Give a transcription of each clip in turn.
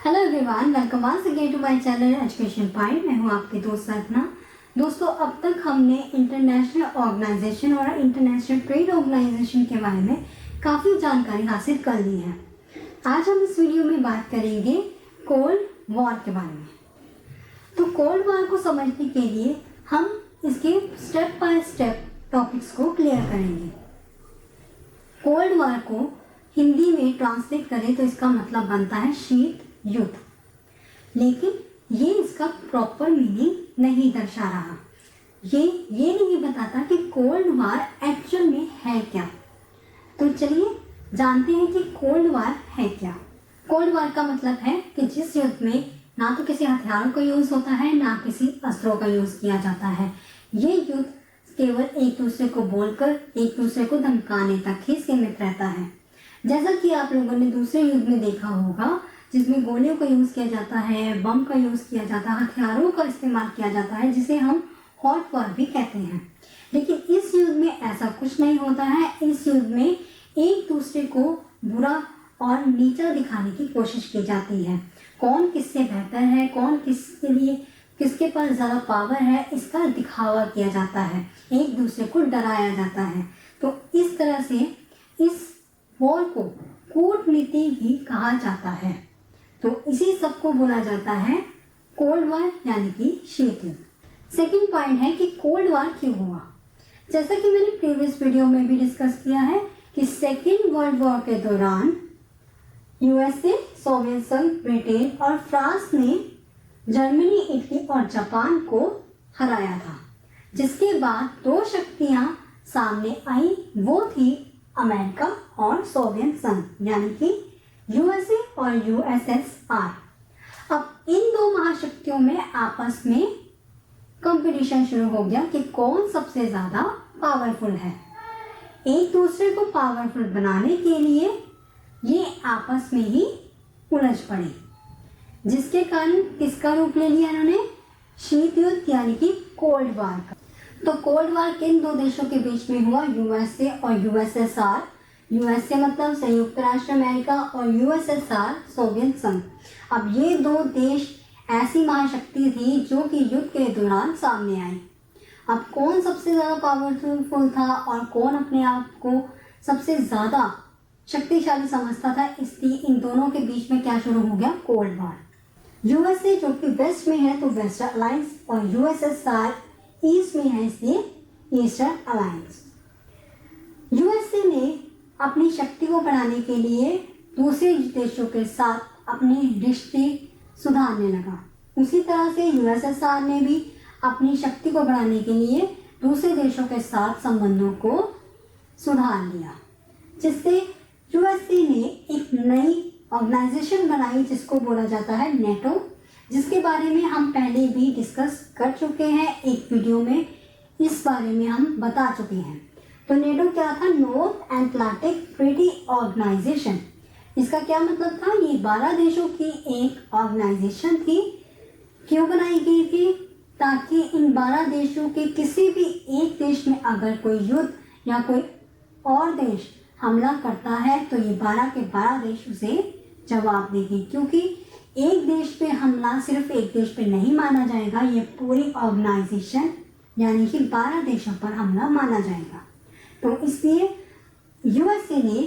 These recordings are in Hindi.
Hello everyone, welcome once again to my channel education point. मैं हूं आपकी दोस्त सपना। दोस्तों, अब तक हमने इंटरनेशनल ऑर्गेनाइजेशन और इंटरनेशनल ट्रेड ऑर्गेनाइजेशन के बारे में काफ़ी जानकारी हासिल कर ली है। आज हम इस वीडियो में बात करेंगे कोल्ड वॉर के बारे में। तो कोल्ड वॉर को समझने के लिए हम इसके स्टेप बाय स्टेप टॉपिक्स को क्लियर करेंगे। कोल्ड वॉर को हिंदी में ट्रांसलेट करें तो इसका मतलब बनता है शीत युद्ध, लेकिन ये इसका प्रॉपर मीनिंग नहीं दर्शा रहा। ये नहीं बताता कि कोल्ड वॉर एक्चुअल में है क्या। तो चलिए जानते हैं कि कोल्ड वॉर है क्या। कोल्ड वॉर का मतलब है कि जिस युद्ध में ना तो किसी हथियारों का यूज होता है, ना किसी अस्त्रों का यूज किया जाता है। ये युद्ध केवल एक दूसरे को बोलकर एक दूसरे को धमकाने तक ही सीमित रहता है। जैसा कि आप लोगों ने दूसरे युद्ध में देखा होगा, जिसमें गोलियों का यूज किया जाता है, बम का यूज किया जाता है, हथियारों का इस्तेमाल किया जाता है, जिसे हम हॉट वॉर भी कहते हैं। लेकिन इस युद्ध में ऐसा कुछ नहीं होता है। इस युद्ध में एक दूसरे को बुरा और नीचा दिखाने की कोशिश की जाती है। कौन किससे बेहतर है, कौन किसके लिए किसके पास ज़्यादा पावर है, इसका दिखावा किया जाता है, एक दूसरे को डराया जाता है। तो इस तरह से इस वॉर को कूटनीति भी कहा जाता है। तो इसी सब को बोला जाता है कोल्ड वॉर, यानी कि शीत युद्ध। सेकेंड पॉइंट है कि कोल्ड वॉर क्यों हुआ। जैसा कि मैंने प्रीवियस वीडियो में भी डिस्कस किया है कि सेकेंड वर्ल्ड वॉर के दौरान यूएसए, सोवियत संघ, ब्रिटेन और फ्रांस ने जर्मनी, इटली और जापान को हराया था। जिसके बाद दो शक्तियां सामने आई, वो थी अमेरिका और सोवियत संघ, यानी कि यूएसए और यूएसएसआर। अब इन दो महाशक्तियों में आपस में कंपटीशन शुरू हो गया कि कौन सबसे ज्यादा पावरफुल है। एक दूसरे को पावरफुल बनाने के लिए ये आपस में ही उलझ पड़े, जिसके कारण किसका रूप ले लिया इन्होंने, शीत युद्ध, यानी कि कोल्ड वॉर का। तो कोल्ड वॉर किन दो देशों के बीच में हुआ, यूएसए और यूएसएसआर। यूएसए मतलब संयुक्त राष्ट्र अमेरिका और यूएसएसआर सोवियत संघ। अब ये दो देश ऐसी महाशक्ति थी जो कि युद्ध के दौरान सामने आई। अब कौन सबसे ज़्यादा पावरफुल था और कौन अपने आप को सबसे ज़्यादा शक्तिशाली समझता था, इसलिए इन दोनों के बीच में क्या शुरू हो गया, कोल्ड वॉर। यूएसए जो कि वेस्ट में है तो वेस्टर्न अलायंस, और यूएसएसआर ईस्ट में है इसलिए ईस्टर्न अलायंस। यूएसए ने अपनी शक्ति को बढ़ाने के लिए दूसरे देशों के साथ अपने रिश्ते सुधारने लगा। उसी तरह से यूएसएसआर ने भी अपनी शक्ति को बढ़ाने के लिए दूसरे देशों के साथ संबंधों को सुधार लिया, जिससे यूएसए ने एक नई ऑर्गेनाइजेशन बनाई जिसको बोला जाता है नेटो, जिसके बारे में हम पहले भी डिस्कस कर चुके हैं। एक वीडियो में इस बारे में हम बता चुके हैं। तो नेटो क्या था, नॉर्थ एटलांटिक ट्रीटी ऑर्गेनाइजेशन। इसका क्या मतलब था, ये 12 देशों की एक ऑर्गेनाइजेशन थी। क्यों बनाई गई थी, ताकि इन 12 देशों के किसी भी एक देश में अगर कोई युद्ध या कोई और देश हमला करता है तो ये 12 के 12 देश उसे जवाब देंगे। क्योंकि एक देश पे हमला सिर्फ एक देश पे नहीं माना जाएगा, ये पूरी ऑर्गेनाइजेशन यानी कि 12 देशों पर हमला माना जाएगा। तो इसलिए यूएसए ने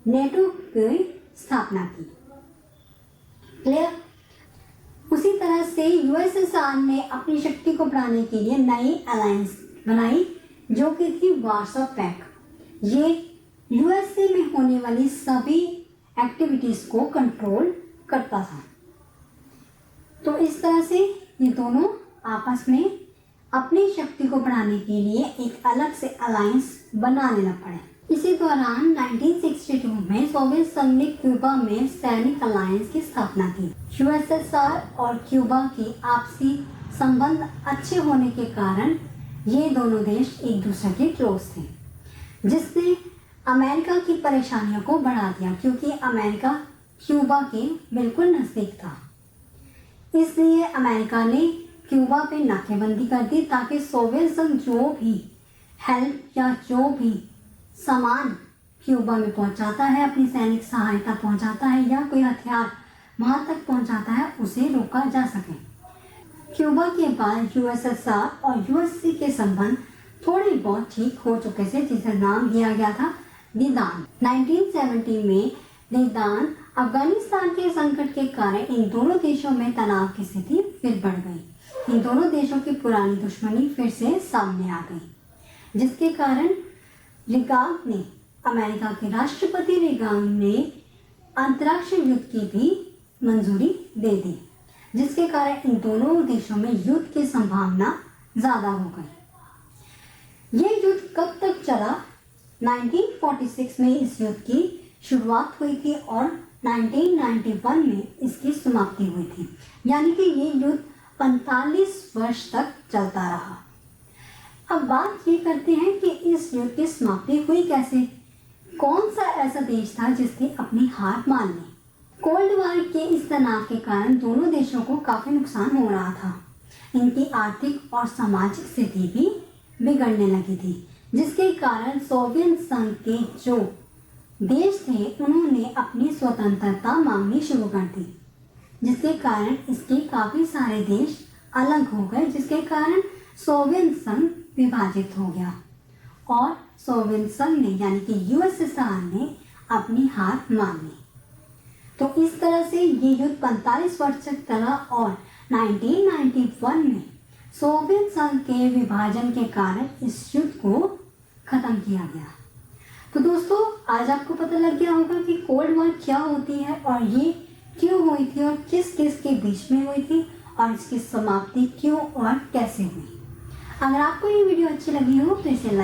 नेटो की स्थापना की। क्लियर। उसी तरह से यूएसएसआर ने अपनी शक्ति को बढ़ाने के लिए नई अलायंस बनाई जो कि थी वार्सो पैक्ट। ये यूएसए में होने वाली सभी एक्टिविटीज को कंट्रोल करता था। तो इस तरह से ये दोनों आपस में अपनी शक्ति को बढ़ाने के लिए एक अलग से अलायंस बना लेना पड़े। इसी दौरान 1962 में सोवियत संघ ने क्यूबा में सैनिक अलायंस की स्थापना की। यूएसएसआर और क्यूबा की आपसी संबंध अच्छे होने के कारण ये दोनों देश एक दूसरे के क्लोज थे, जिसने अमेरिका की परेशानियों को बढ़ा दिया, क्योंकि अमेरिका क्यूबा के बिल्कुल नज़दीक था। इसलिए अमेरिका ने क्यूबा पे नाकेबंदी कर दी, ताकि सोवियत संघ जो भी हेल्प या जो भी सामान क्यूबा में पहुंचाता है, अपनी सैनिक सहायता पहुंचाता है या कोई हथियार वहां तक पहुंचाता है उसे रोका जा सके। क्यूबा के बाद यूएसएसआर और यूएससी के संबंध थोड़े बहुत ठीक हो चुके थे, जिसे नाम दिया गया था दीदान। 1970 में दीदान अफगानिस्तान के संकट के कारण इन दोनों देशों में तनाव की स्थिति फिर बढ़ गई। इन दोनों देशों की पुरानी दुश्मनी फिर से सामने आ गई, जिसके कारण रिगान ने, अमेरिका के राष्ट्रपति रिगान ने अंतर्राष्ट्रीय युद्ध की भी मंजूरी दे दी, जिसके कारण इन दोनों देशों में युद्ध की संभावना ज़्यादा हो गई। यह युद्ध कब तक चला? 1946 में इस युद्ध की शुरुआत हुई थी और 1991 में इसकी समाप्ति हुई थी, यानी कि ये युद्ध 45 वर्ष तक चलता रहा। अब बात ये करते हैं कि इस युद्ध की समाप्ति हुई कैसे? कौन सा ऐसा देश था जिसने अपनी हार मान ली? कोल्ड वार के इस तनाव के कारण दोनों देशों को काफ़ी नुकसान हो रहा था। इनकी आर्थिक और सामाजिक स्थिति भी बिगड़ने लगी थी, जिसके कारण सोवियत संघ के जो देश थे उन्होंने अपनी स्वतंत्रता मांगनी शुरू कर दी, जिसके कारण इसके काफ़ी सारे देश अलग हो गए, जिसके कारण सोवियत संघ विभाजित हो गया और सोवियत संघ ने, यानी कि यूएसएसआर ने, अपनी हार मान ली। तो इस तरह से ये युद्ध 45 वर्ष तक चला और 1991 में सोवियत संघ के विभाजन के कारण इस युद्ध को खत्म किया गया। तो दोस्तों, आज आपको पता लग गया होगा कि कोल्ड वॉर क्या होती है और ये क्यों हुई थी और किस किस के बीच में हुई थी और इसकी समाप्ति क्यों और कैसे हुई। अगर आपको ये वीडियो अच्छी लगी हो तो इसे लाइक